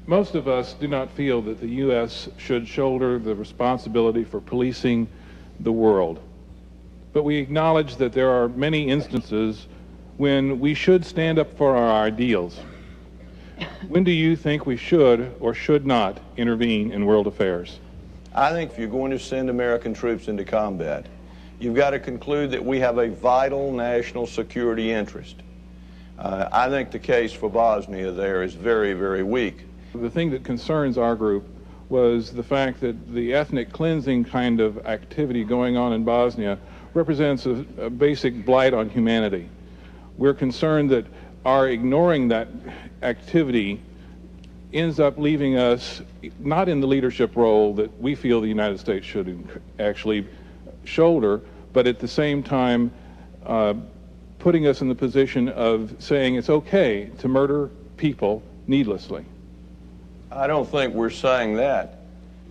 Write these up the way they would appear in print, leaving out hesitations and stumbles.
Most of us do not feel that the U.S. should shoulder the responsibility for policing the world. But we acknowledge that there are many instances when we should stand up for our ideals. When do you think we should or should not intervene in world affairs? I think if you're going to send American troops into combat, you've got to conclude that we have a vital national security interest. I think the case for Bosnia there is very, very weak. The thing that concerns our group was the fact that the ethnic cleansing kind of activity going on in Bosnia represents a basic blight on humanity. We're concerned that our ignoring that activity ends up leaving us not in the leadership role that we feel the United States should actually shoulder, but at the same time putting us in the position of saying it's okay to murder people needlessly. I don't think we're saying that.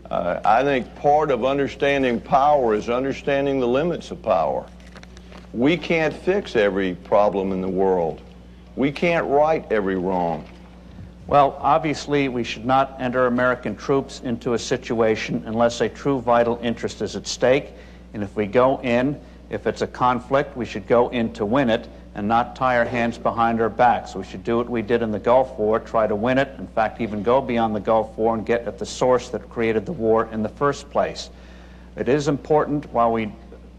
I think part of understanding power is understanding the limits of power. We can't fix every problem in the world. We can't right every wrong. Well, obviously, we should not enter American troops into a situation unless a true vital interest is at stake. And if we go in, if it's a conflict, we should go in to win it and not tie our hands behind our backs. We should do what we did in the Gulf War, try to win it, in fact, even go beyond the Gulf War and get at the source that created the war in the first place. It is important, while we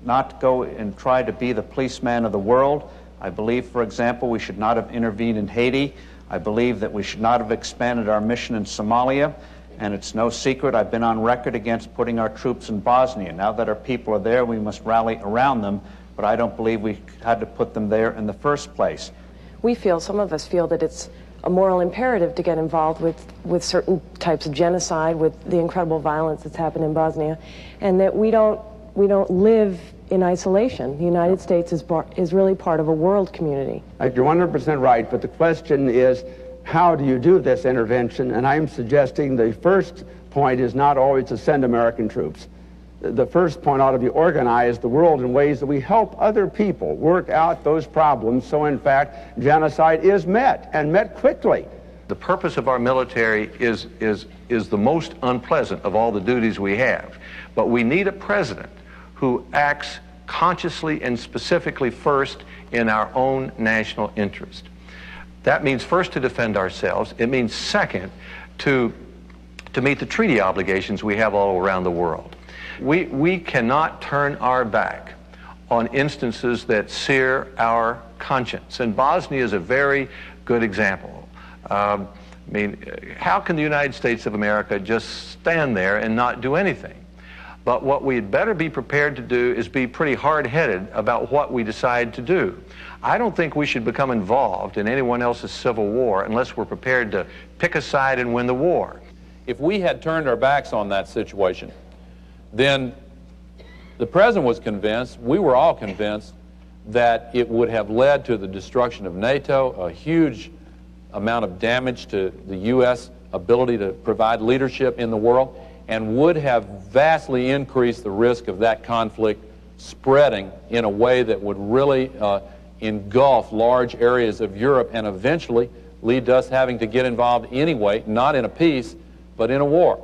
not go and try to be the policeman of the world, I believe, for example, we should not have intervened in Haiti. I believe that we should not have expanded our mission in Somalia. And it's no secret, I've been on record against putting our troops in Bosnia. Now that our people are there, we must rally around them, but I don't believe we had to put them there in the first place. Some of us feel that it's a moral imperative to get involved with certain types of genocide, with the incredible violence that's happened in Bosnia, and that we don't live in isolation. The United States is really part of a world community. You're 100% right, but the question is, how do you do this intervention? And I'm suggesting the first point is not always to send American troops. The first point ought to be organize the world in ways that we help other people work out those problems so, in fact, genocide is met, and met quickly. The purpose of our military is the most unpleasant of all the duties we have. But we need a president who acts consciously and specifically first in our own national interest. That means first to defend ourselves. It means second to meet the treaty obligations we have all around the world. We cannot turn our back on instances that sear our conscience. And Bosnia is a very good example. I mean, how can the United States of America just stand there and not do anything? But what we'd better be prepared to do is be pretty hard-headed about what we decide to do. I don't think we should become involved in anyone else's civil war unless we're prepared to pick a side and win the war. If we had turned our backs on that situation, then the president was convinced, we were all convinced, that it would have led to the destruction of NATO, a huge amount of damage to the U.S. ability to provide leadership in the world, and would have vastly increased the risk of that conflict spreading in a way that would really engulf large areas of Europe and eventually lead to us having to get involved anyway, not in a peace, but in a war.